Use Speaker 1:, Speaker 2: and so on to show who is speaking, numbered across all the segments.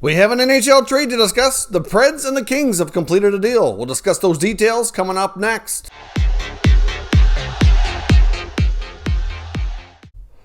Speaker 1: We have an NHL trade to discuss. The Preds and the Kings have completed a deal. We'll discuss those details coming up next.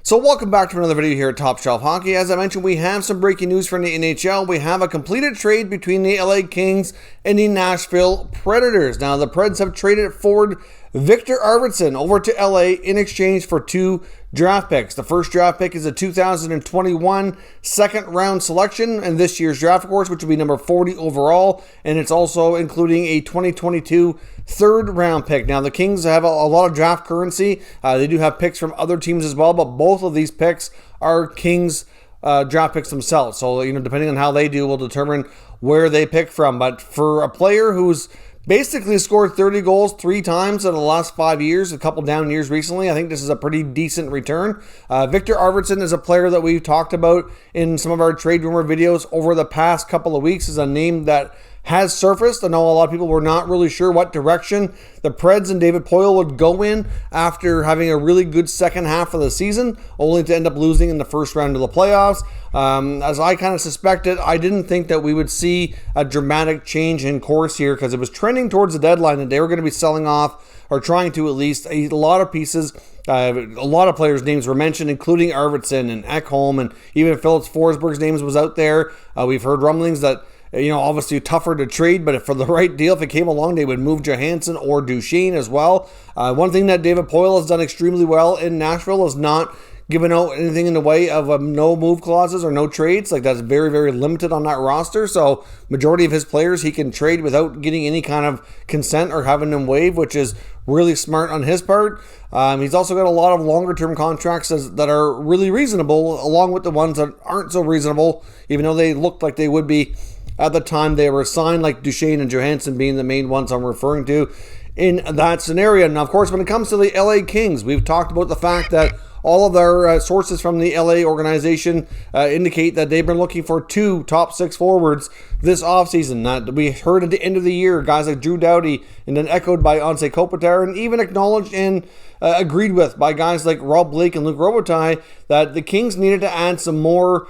Speaker 1: So welcome back to another video here at Top Shelf Hockey. As I mentioned, we have some breaking news from the NHL. We have a completed trade between the LA Kings and the Nashville Predators. Now, the Preds have traded forward Victor Arvidsson over to LA in exchange for 2 draft picks. The first draft pick is a 2021 second round selection in this year's draft, of course, which will be number 40 overall, and it's also including a 2022 third round pick. Now, the Kings have a lot of draft currency. They do have picks from other teams as well, but both of these picks are Kings draft picks themselves. So, depending on how they do, will determine where they pick from. But for a player who's basically scored 30 goals 3 times in the last 5 years, a couple down years recently, I think this is a pretty decent return. Victor Arvidsson is a player that we've talked about in some of our trade rumor videos over the past couple of weeks, is a name that has surfaced. I know a lot of people were not really sure what direction the Preds and David Poile would go in after having a really good second half of the season, only to end up losing in the first round of the playoffs. As I kind of suspected, I didn't think that we would see a dramatic change in course here, because it was trending towards the deadline that they were going to be selling off, or trying to at least, a lot of pieces. A lot of players' names were mentioned, including Arvidsson and Ekholm, and even Phillips Forsberg's names was out there. We've heard rumblings that, obviously tougher to trade, but if for the right deal, if it came along, they would move Johansson or Duchesne as well. One thing that David Poile has done extremely well in Nashville is not giving out anything in the way of no move clauses or no trades. Like, that's very, very limited on that roster. So majority of his players he can trade without getting any kind of consent or having them waive, which is really smart on his part. He's also got a lot of longer term contracts that are really reasonable, along with the ones that aren't so reasonable, even though they looked like they would be at the time they were signed, like Duchesne and Johansson being the main ones I'm referring to in that scenario. Now, of course, when it comes to the LA Kings, we've talked about the fact that all of our sources from the LA organization indicate that they've been looking for 2 top 6 forwards this offseason. We heard at the end of the year, guys like Drew Doughty, and then echoed by Anze Kopitar, and even acknowledged and agreed with by guys like Rob Blake and Luc Robitaille, that the Kings needed to add some more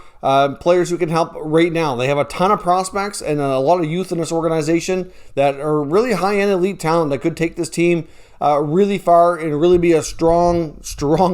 Speaker 1: players who can help right now. They have a ton of prospects and a lot of youth in this organization that are really high-end elite talent that could take this team really far and really be a strong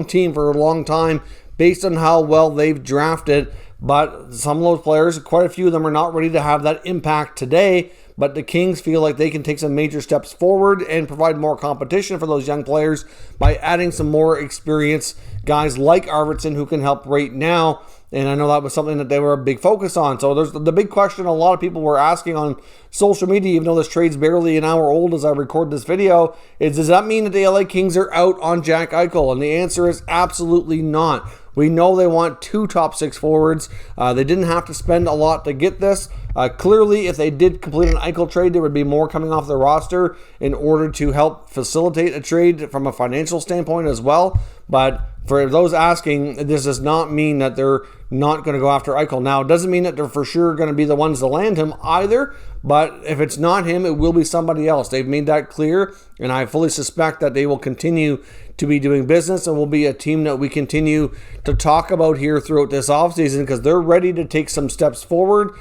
Speaker 1: team for a long time based on how well they've drafted. But some of those players, quite a few of them, are not ready to have that impact today. But the Kings feel like they can take some major steps forward and provide more competition for those young players by adding some more experienced guys like Arvidsson who can help right now. And I know that was something that they were a big focus on. So there's the big question a lot of people were asking on social media, even though this trade's barely an hour old as I record this video, is does that mean that the LA Kings are out on Jack Eichel? And the answer is absolutely not. We know they want 2 top 6 forwards. They didn't have to spend a lot to get this. Clearly, if they did complete an Eichel trade, there would be more coming off the roster in order to help facilitate a trade from a financial standpoint as well. But for those asking, this does not mean that they're not going to go after Eichel. Now, it doesn't mean that they're for sure going to be the ones to land him either, but if it's not him, it will be somebody else. They've made that clear, and I fully suspect that they will continue to be doing business and will be a team that we continue to talk about here throughout this offseason, because they're ready to take some steps forward.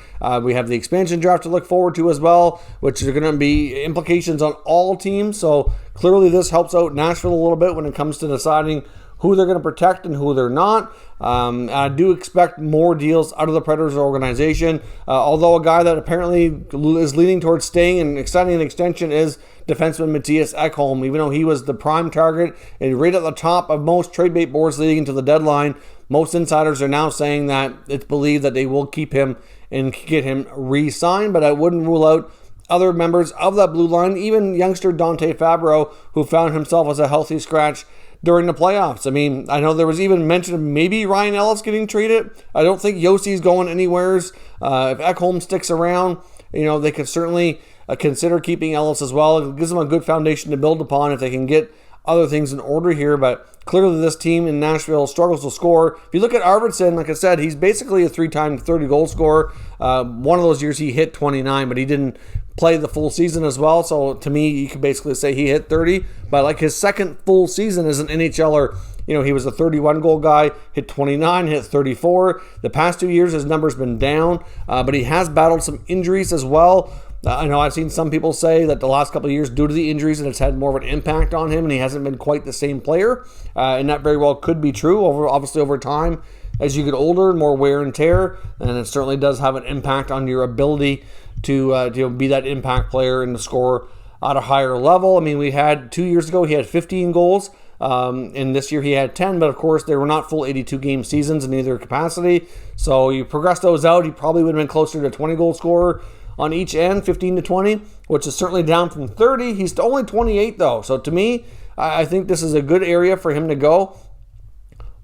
Speaker 1: We have the expansion draft to look forward to as well, which are going to be implications on all teams. So clearly this helps out Nashville a little bit when it comes to deciding who they're going to protect and who they're not. I do expect more deals out of the Predators organization, although a guy that apparently is leaning towards staying and extending an extension is defenseman Matthias Ekholm. Even though he was the prime target and right at the top of most trade bait boards leading into the deadline, most insiders are now saying that it's believed that they will keep him and get him re-signed, but I wouldn't rule out other members of that blue line, even youngster Dante Fabro, who found himself as a healthy scratch during the playoffs. I mean, I know there was even mention of maybe Ryan Ellis getting traded. I don't think Yossi's going anywheres. If Ekholm sticks around, they could certainly consider keeping Ellis as well. It gives them a good foundation to build upon if they can get other things in order here. But clearly this team in Nashville struggles to score. If you look at Arvidsson, like I said, he's basically a 3-time 30-goal scorer. One of those years he hit 29, but he didn't play the full season as well. So to me, you could basically say he hit 30. But like his second full season as an NHLer, he was a 31-goal guy, hit 29, hit 34. The past 2 years, his number's been down, but he has battled some injuries as well. I know I've seen some people say that the last couple of years, due to the injuries, and it's had more of an impact on him, and he hasn't been quite the same player. And that very well could be true, obviously over time. As you get older, more wear and tear, and it certainly does have an impact on your ability to be that impact player and to score at a higher level. I mean, we had 2 years ago, he had 15 goals. And this year he had 10, but of course they were not full 82-game seasons in either capacity. So you progress those out, he probably would have been closer to 20-goal scorer on each end, 15 to 20, which is certainly down from 30. He's only 28 though. So to me, I think this is a good area for him to go,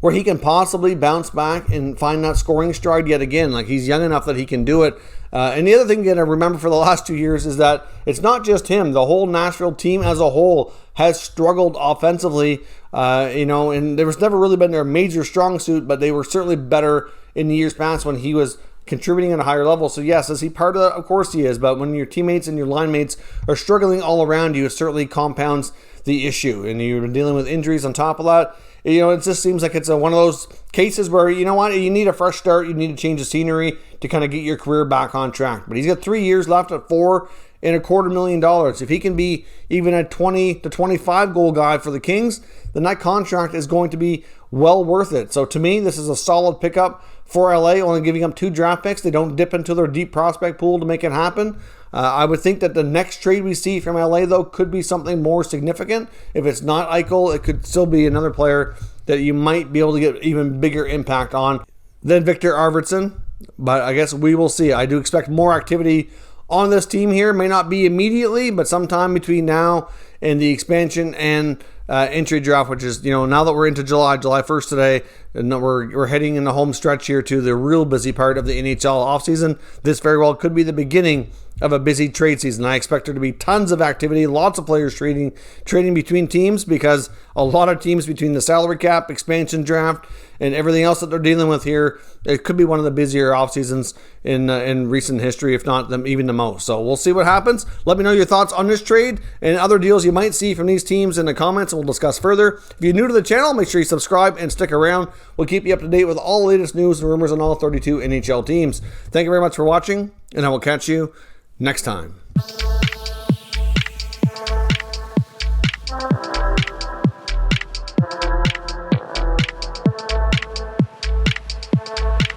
Speaker 1: where he can possibly bounce back and find that scoring stride yet again. Like, he's young enough that he can do it. And the other thing you got to remember for the last 2 years is that it's not just him. The whole Nashville team as a whole has struggled offensively, and there was never really been their major strong suit, but they were certainly better in the years past when he was contributing at a higher level. So yes, is he part of that? Of course he is. But when your teammates and your line mates are struggling all around you, it certainly compounds the issue. And you've been dealing with injuries on top of that. It just seems like it's one of those cases where, you need a fresh start. You need to change the scenery to kind of get your career back on track. But he's got 3 years left at $4.25 million. If he can be even a 20 to 25 goal guy for the Kings, then that contract is going to be well worth it. So to me, this is a solid pickup for LA, only giving up 2 draft picks. They don't dip into their deep prospect pool to make it happen. I would think that the next trade we see from LA, though, could be something more significant. If it's not Eichel, it could still be another player that you might be able to get even bigger impact on than Victor Arvidsson. But I guess we will see. I do expect more activity on this team here. May not be immediately, but sometime between now and the expansion and entry draft, which is, now that we're into July 1st today, and we're heading in the home stretch here to the real busy part of the NHL offseason. This very well could be the beginning of a busy trade season. I expect there to be tons of activity, lots of players trading between teams, because a lot of teams, between the salary cap, expansion draft, and everything else that they're dealing with here, it could be one of the busier off seasons in recent history, if not even the most. So we'll see what happens. Let me know your thoughts on this trade and other deals you might see from these teams in the comments, and we'll discuss further. If you're new to the channel, make sure you subscribe and stick around. We'll keep you up to date with all the latest news and rumors on all 32 NHL teams. Thank you very much for watching, and I will catch you next time.